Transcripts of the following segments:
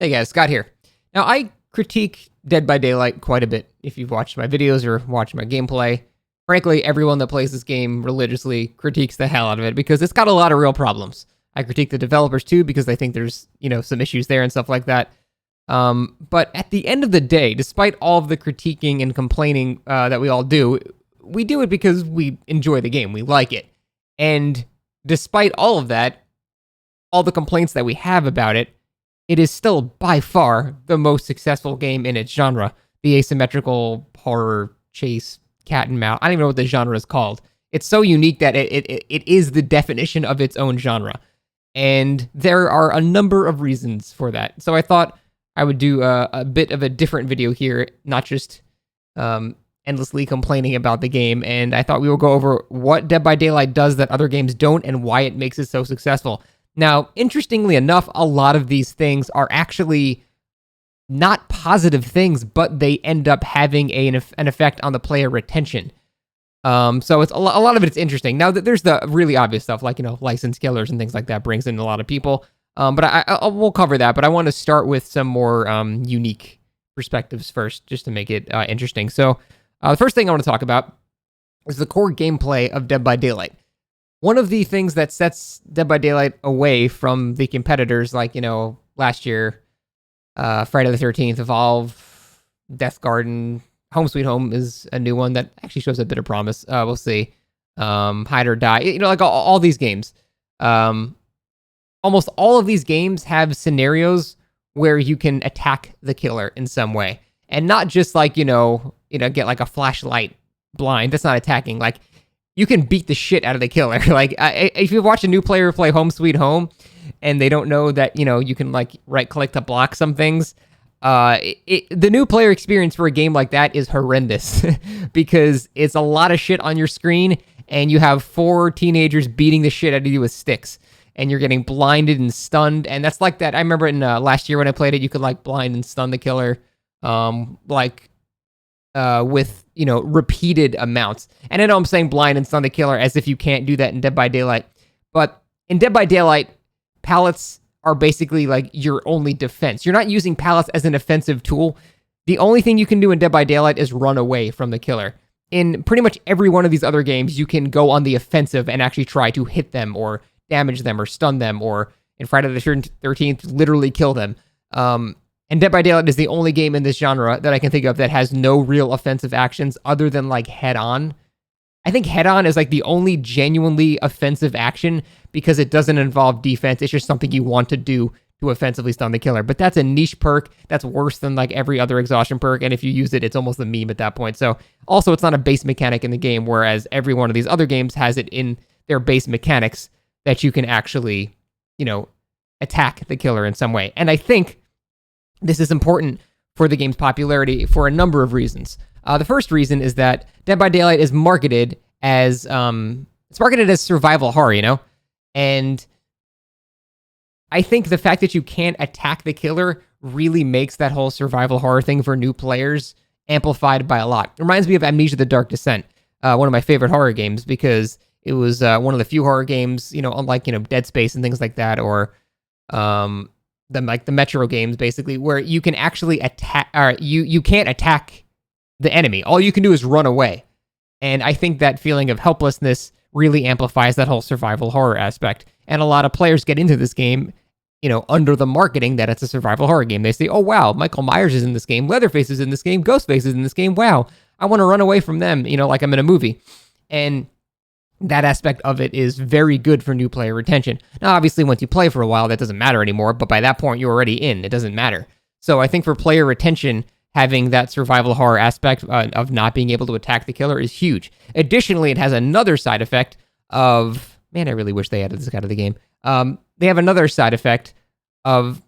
Hey guys, Scott here. Now, I critique Dead by Daylight quite a bit if you've watched my videos or watched my gameplay. Frankly, everyone that plays this game religiously critiques the hell out of it because it's got a lot of real problems. I critique the developers too because I think there's, some issues there and stuff like that. But at the end of the day, despite all of the critiquing and complaining that we all do, we do it because we enjoy the game. We like it. And despite all of that, all the complaints that we have about it, it is still by far the most successful game in its genre. The asymmetrical horror chase cat and mouse. I don't even know what the genre is called. It's so unique that it is the definition of its own genre. And there are a number of reasons for that. So I thought I would do a bit of a different video here, not just endlessly complaining about the game. And I thought we would go over what Dead by Daylight does that other games don't and why it makes it so successful. Now, interestingly enough, a lot of these things are actually not positive things, but they end up having an effect on the player retention. So it's a lot of it's interesting. Now, there's the really obvious stuff, like, licensed killers and things like that brings in a lot of people. But we'll cover that. But I want to start with some more unique perspectives first, just to make it interesting. So the first thing I want to talk about is the core gameplay of Dead by Daylight. One of the things that sets Dead by Daylight away from the competitors, like, last year, Friday the 13th, Evolve, Death Garden, Home Sweet Home is a new one that actually shows a bit of promise. We'll see. Hide or Die, like all these games. Almost all of these games have scenarios where you can attack the killer in some way. And not just like, get like a flashlight blind. That's not attacking. Like, you can beat the shit out of the killer. Like, if you watch a new player play Home Sweet Home and they don't know that, you can like right click to block some things, the new player experience for a game like that is horrendous because it's a lot of shit on your screen and you have 4 teenagers beating the shit out of you with sticks and you're getting blinded and stunned. And that's like that. I remember in last year when I played it, you could like blind and stun the killer, with, repeated amounts. And I know I'm saying blind and stun the killer as if you can't do that in Dead by Daylight. But in Dead by Daylight, pallets are basically like your only defense. You're not using pallets as an offensive tool. The only thing you can do in Dead by Daylight is run away from the killer. In pretty much every one of these other games, you can go on the offensive and actually try to hit them or damage them or stun them, or in Friday the 13th, literally kill them. And Dead by Daylight is the only game in this genre that I can think of that has no real offensive actions other than like head-on. I think head-on is like the only genuinely offensive action because it doesn't involve defense. It's just something you want to do to offensively stun the killer. But that's a niche perk. That's worse than like every other exhaustion perk. And if you use it, it's almost a meme at that point. So also, it's not a base mechanic in the game, whereas every one of these other games has it in their base mechanics that you can actually, attack the killer in some way. And I think this is important for the game's popularity for a number of reasons. The first reason is that Dead by Daylight is marketed as survival horror, and I think the fact that you can't attack the killer really makes that whole survival horror thing for new players amplified by a lot. It reminds me of Amnesia: The Dark Descent, one of my favorite horror games because it was one of the few horror games, unlike Dead Space and things like that, or the Metro games, basically, where you can actually attack, or you can't attack the enemy. All you can do is run away. And I think that feeling of helplessness really amplifies that whole survival horror aspect. And a lot of players get into this game, under the marketing that it's a survival horror game. They say, oh, wow, Michael Myers is in this game, Leatherface is in this game, Ghostface is in this game, wow, I want to run away from them, like I'm in a movie. And that aspect of it is very good for new player retention. Now, obviously, once you play for a while, that doesn't matter anymore, but by that point, you're already in. It doesn't matter. So I think for player retention, having that survival horror aspect of not being able to attack the killer is huge. Additionally, it has another side effect of... Man, I really wish they added this out of the game. They have another side effect of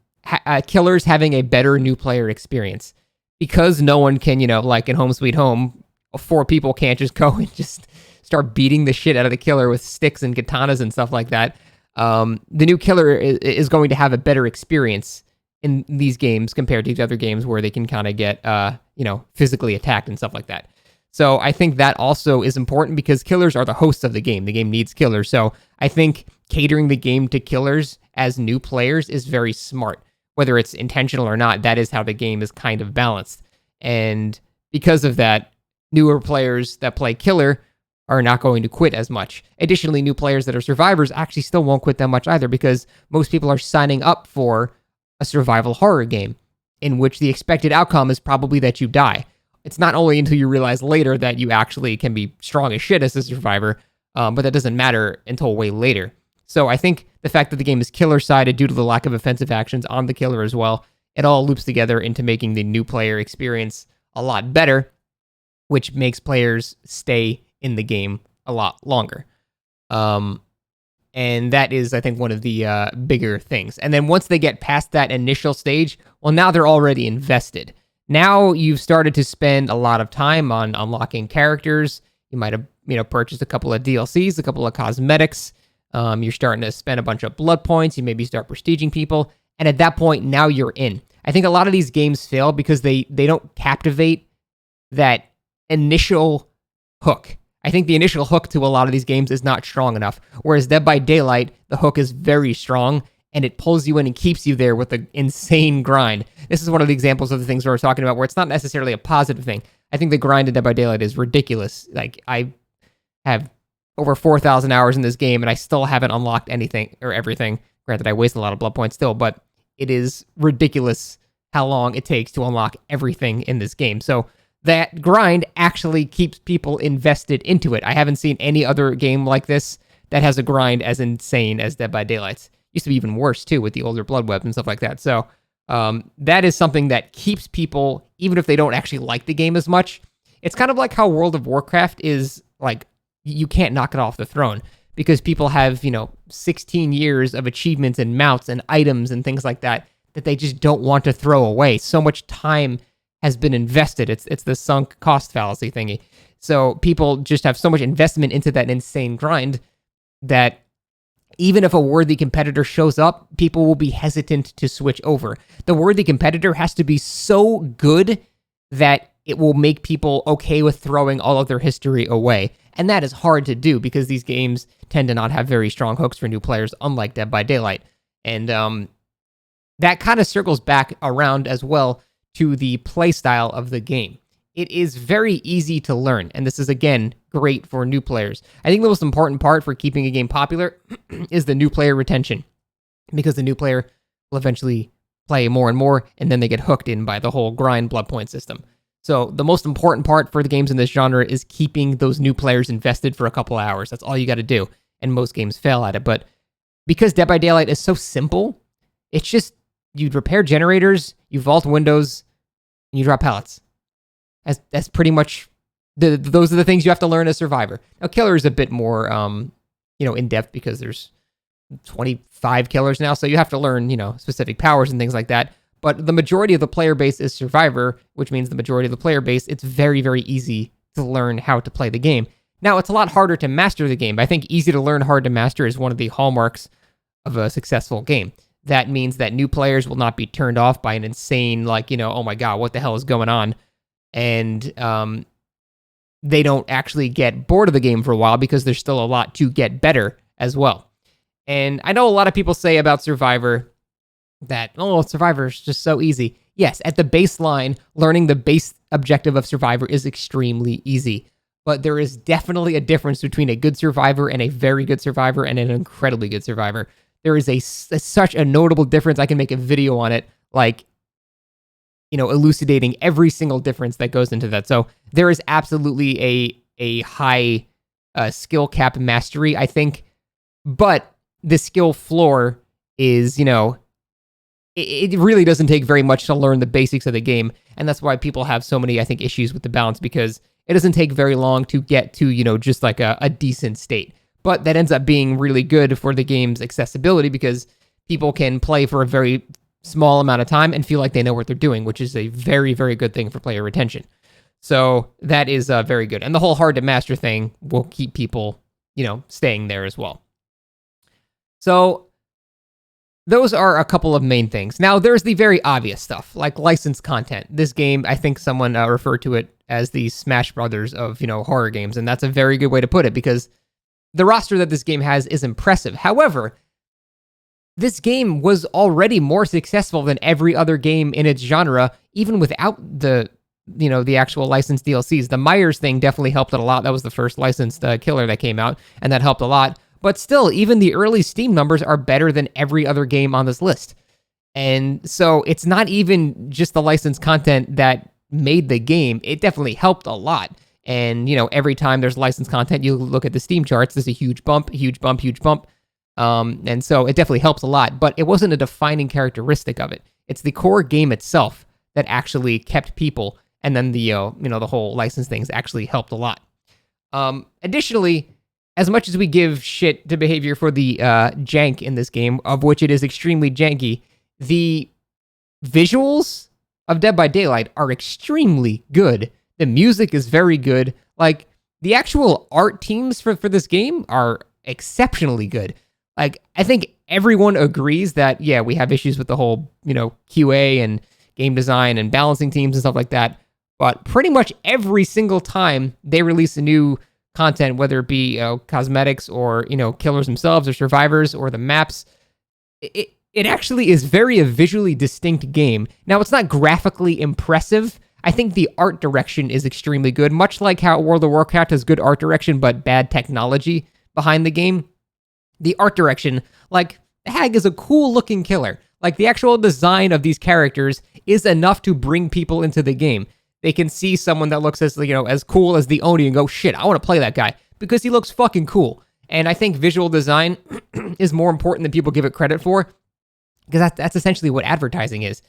killers having a better new player experience. Because no one can, like in Home Sweet Home, 4 people can't just go and just start beating the shit out of the killer with sticks and katanas and stuff like that. The new killer is going to have a better experience in these games compared to the other games where they can kind of get, physically attacked and stuff like that. So I think that also is important because killers are the hosts of the game. The game needs killers. So I think catering the game to killers as new players is very smart. whether it's intentional or not, that is how the game is kind of balanced. And because of that, newer players that play killer are not going to quit as much. Additionally, new players that are survivors actually still won't quit that much either, because most people are signing up for a survival horror game in which the expected outcome is probably that you die. It's not only until you realize later that you actually can be strong as shit as a survivor, but that doesn't matter until way later. So I think the fact that the game is killer-sided due to the lack of offensive actions on the killer as well, it all loops together into making the new player experience a lot better, which makes players stay in the game a lot longer. And that is, I think, one of the bigger things. And then once they get past that initial stage, well, now they're already invested. Now you've started to spend a lot of time on unlocking characters. You might have, purchased a couple of DLCs, a couple of cosmetics. You're starting to spend a bunch of blood points. You maybe start prestiging people. And at that point, now you're in. I think a lot of these games fail because they don't captivate that initial hook. I think the initial hook to a lot of these games is not strong enough. Whereas Dead by Daylight, the hook is very strong, and it pulls you in and keeps you there with an insane grind. This is one of the examples of the things we're talking about where it's not necessarily a positive thing. I think the grind in Dead by Daylight is ridiculous. Like, I have over 4,000 hours in this game, and I still haven't unlocked anything or everything. Granted, I waste a lot of blood points still, but it is ridiculous how long it takes to unlock everything in this game. So that grind actually keeps people invested into it. I haven't seen any other game like this that has a grind as insane as Dead by Daylight's. Used to be even worse, too, with the older blood webs and stuff like that. So that is something that keeps people, even if they don't actually like the game as much. It's kind of like how World of Warcraft is, like, you can't knock it off the throne because people have, 16 years of achievements and mounts and items and things like that they just don't want to throw away. So much time has been invested. It's the sunk cost fallacy thingy. So people just have so much investment into that insane grind that even if a worthy competitor shows up, people will be hesitant to switch over. The worthy competitor has to be so good that it will make people okay with throwing all of their history away. And that is hard to do because these games tend to not have very strong hooks for new players, unlike Dead by Daylight. And that kind of circles back around as well to the playstyle of the game. It is very easy to learn, and this is, again, great for new players. I think the most important part for keeping a game popular is the new player retention, because the new player will eventually play more and more, and then they get hooked in by the whole grind blood point system. So the most important part for the games in this genre is keeping those new players invested for a couple of hours. That's all you got to do, and most games fail at it. But because Dead by Daylight is so simple, it's just you repair generators, you vault windows, and you drop pallets. That's pretty much those are the things you have to learn as Survivor. Now, Killer is a bit more, in depth because there's 25 killers now, so you have to learn, specific powers and things like that. But the majority of the player base is Survivor, which means the majority of the player base, it's very, very easy to learn how to play the game. Now, it's a lot harder to master the game. I think easy to learn, hard to master is one of the hallmarks of a successful game. That means that new players will not be turned off by an insane, oh my god, what the hell is going on? And they don't actually get bored of the game for a while because there's still a lot to get better as well. And I know a lot of people say about Survivor that, Survivor is just so easy. Yes, at the baseline, learning the base objective of Survivor is extremely easy. But there is definitely a difference between a good Survivor and a very good Survivor and an incredibly good Survivor. There is such a notable difference. I can make a video on it, elucidating every single difference that goes into that. So there is absolutely a high skill cap mastery, I think. But the skill floor is, it really doesn't take very much to learn the basics of the game. And that's why people have so many, I think, issues with the balance, because it doesn't take very long to get to, just like a decent state. But that ends up being really good for the game's accessibility because people can play for a very small amount of time and feel like they know what they're doing, which is a very, very good thing for player retention. So that is very good. And the whole hard to master thing will keep people, staying there as well. So those are a couple of main things. Now, there's the very obvious stuff, like licensed content. This game, I think someone referred to it as the Smash Brothers of, horror games. And that's a very good way to put it because the roster that this game has is impressive. However, this game was already more successful than every other game in its genre, even without the actual licensed DLCs. The Myers thing definitely helped it a lot. That was the first licensed killer that came out, and that helped a lot. But still, even the early Steam numbers are better than every other game on this list. And so it's not even just the licensed content that made the game. It definitely helped a lot. And, every time there's licensed content, you look at the Steam charts, there's a huge bump, huge bump, huge bump. And so it definitely helps a lot, but it wasn't a defining characteristic of it. It's the core game itself that actually kept people, and then the whole license things actually helped a lot. Additionally, as much as we give shit to Behavior for the jank in this game, of which it is extremely janky, the visuals of Dead by Daylight are extremely good. The music is very good. Like, the actual art teams for this game are exceptionally good. Like, I think everyone agrees that, yeah, we have issues with the whole, QA and game design and balancing teams and stuff like that. But pretty much every single time they release a new content, whether it be cosmetics or, killers themselves or survivors or the maps, it actually is a visually distinct game. Now, it's not graphically impressive. I think the art direction is extremely good, much like how World of Warcraft has good art direction but bad technology behind the game. The art direction, like, Hag is a cool-looking killer. Like, the actual design of these characters is enough to bring people into the game. They can see someone that looks as cool as the Oni and go, shit, I want to play that guy because he looks fucking cool. And I think visual design is more important than people give it credit for, because that's essentially what advertising is.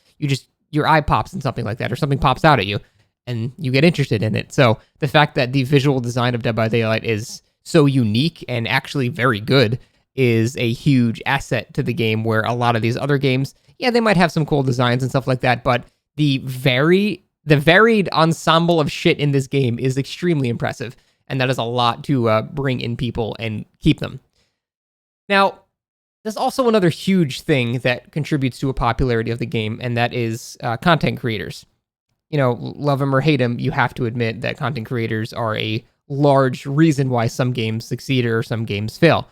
Your eye pops in something like that, or something pops out at you, and you get interested in it. So the fact that the visual design of Dead by Daylight is so unique and actually very good is a huge asset to the game, where a lot of these other games, yeah, they might have some cool designs and stuff like that, but the varied ensemble of shit in this game is extremely impressive, and that is a lot to bring in people and keep them. Now, there's also another huge thing that contributes to a popularity of the game, and that is content creators. Love them or hate them, you have to admit that content creators are a large reason why some games succeed or some games fail.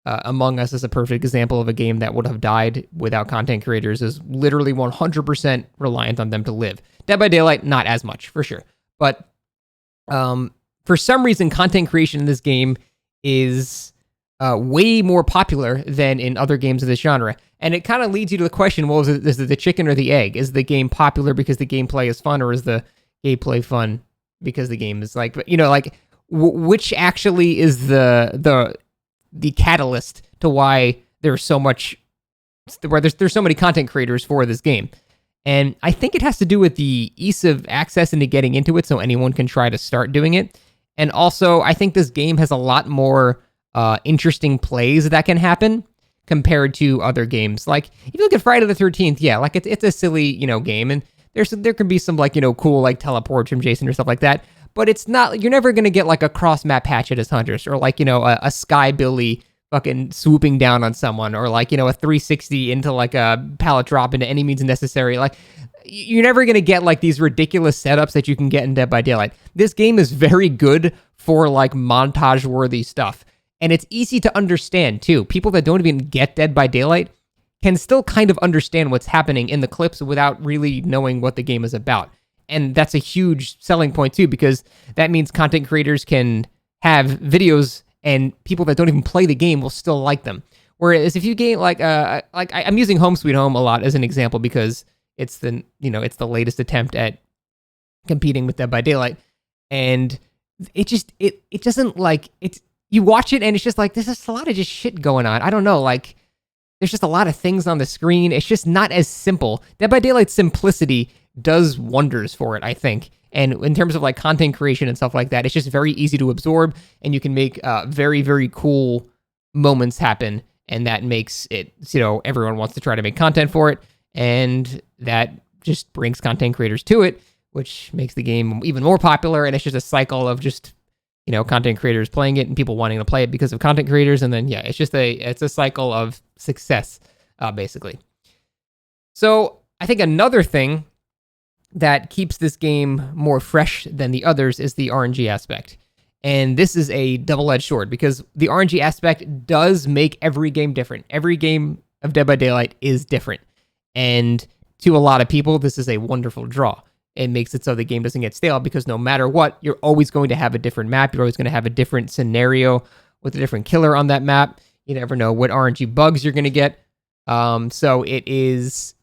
Among Us is a perfect example of a game that would have died without content creators, is literally 100% reliant on them to live. Dead by Daylight, not as much, for sure. But for some reason, content creation in this game is way more popular than in other games of this genre. And it kind of leads you to the question, well, is it the chicken or the egg? Is the game popular because the gameplay is fun, or is the gameplay fun because the game is which actually is the catalyst to why there's so many content creators for this game? And I think it has to do with the ease of access into getting into it, so anyone can try to start doing it. And also, I think this game has a lot more interesting plays that can happen compared to other games. Like, if you look at Friday the 13th, yeah, like it's a silly, game, and there can be some cool teleports from Jason or stuff like that, but it's not, you're never gonna get a cross map hatchet as hunters, or a Sky Billy fucking swooping down on someone, or a 360 into a pallet drop into any means necessary. You're never gonna get these ridiculous setups that you can get in Dead by Daylight. This game is very good for montage worthy stuff. And it's easy to understand, too. People that don't even get Dead by Daylight can still kind of understand what's happening in the clips without really knowing what the game is about. And that's a huge selling point, too, because that means content creators can have videos and people that don't even play the game will still like them. Whereas if you game, I'm using Home Sweet Home a lot as an example because it's the latest attempt at competing with Dead by Daylight. And it doesn't you watch it and it's just there's just a lot of just shit going on. I don't know, there's just a lot of things on the screen. It's just not as simple. Dead by Daylight's simplicity does wonders for it, I think. And in terms of content creation and stuff like that, it's just very easy to absorb, and you can make very, very cool moments happen. And that makes it, everyone wants to try to make content for it. And that just brings content creators to it, which makes the game even more popular. And it's just a cycle of just content creators playing it and people wanting to play it because of content creators. And then, yeah, it's a cycle of success, basically. So I think another thing that keeps this game more fresh than the others is the RNG aspect. And this is a double-edged sword because the RNG aspect does make every game different. Every game of Dead by Daylight is different. And to a lot of people, this is a wonderful draw. It makes it so the game doesn't get stale because no matter what, you're always going to have a different map. You're always going to have a different scenario with a different killer on that map. You never know what RNG bugs you're going to get. So it's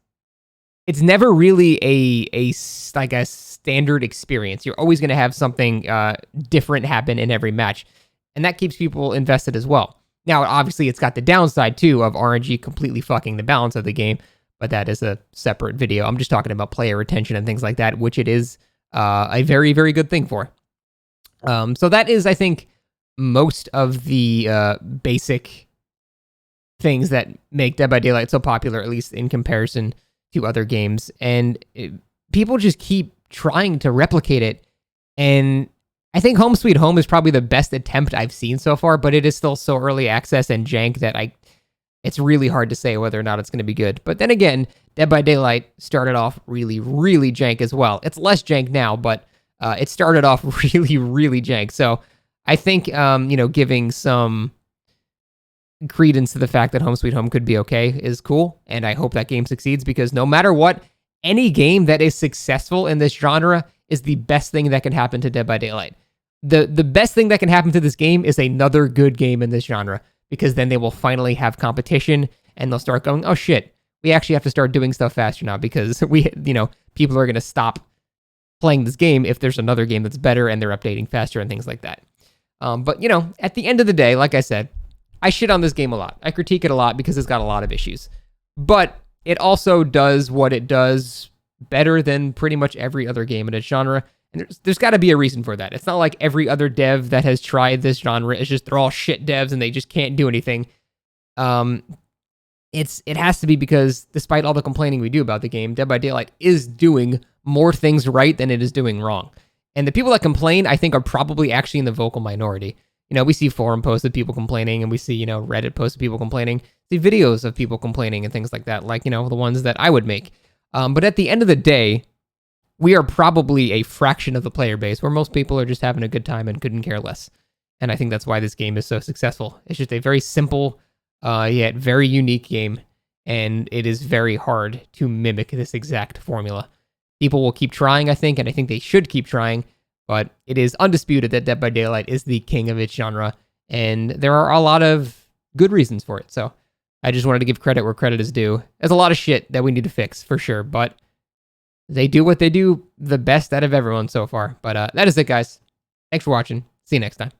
never really a standard experience. You're always going to have something different happen in every match. And that keeps people invested as well. Now, obviously, it's got the downside, too, of RNG completely fucking the balance of the game. But that is a separate video. I'm just talking about player retention and things like that, which it is a very, very good thing for. So that is, I think, most of the basic things that make Dead by Daylight so popular, at least in comparison to other games. And people just keep trying to replicate it. And I think Home Sweet Home is probably the best attempt I've seen so far, but it is still so early access and jank that it's really hard to say whether or not it's going to be good. But then again, Dead by Daylight started off really, really jank as well. It's less jank now, but it started off really, really jank. So I think, giving some credence to the fact that Home Sweet Home could be okay is cool. And I hope that game succeeds because no matter what, any game that is successful in this genre is the best thing that can happen to Dead by Daylight. The best thing that can happen to this game is another good game in this genre, because then they will finally have competition and they'll start going, oh shit, we actually have to start doing stuff faster now because people are going to stop playing this game if there's another game that's better and they're updating faster and things like that. But at the end of the day, like I said, I shit on this game a lot. I critique it a lot because it's got a lot of issues. But it also does what it does better than pretty much every other game in its genre. And there's got to be a reason for that. It's not like every other dev that has tried this genre. It's just they're all shit devs and they just can't do anything. It has to be because despite all the complaining we do about the game, Dead by Daylight is doing more things right than it is doing wrong. And the people that complain, I think, are probably actually in the vocal minority. We see forum posts of people complaining, and we see, Reddit posts of people complaining, see videos of people complaining and things like that, like, the ones that I would make. But at the end of the day, we are probably a fraction of the player base where most people are just having a good time and couldn't care less. And I think that's why this game is so successful. It's just a very simple, yet very unique game, and it is very hard to mimic this exact formula. People will keep trying, I think, and I think they should keep trying, but it is undisputed that Dead by Daylight is the king of its genre, and there are a lot of good reasons for it. So I just wanted to give credit where credit is due. There's a lot of shit that we need to fix, for sure, but they do what they do the best out of everyone so far. But that is it, guys. Thanks for watching. See you next time.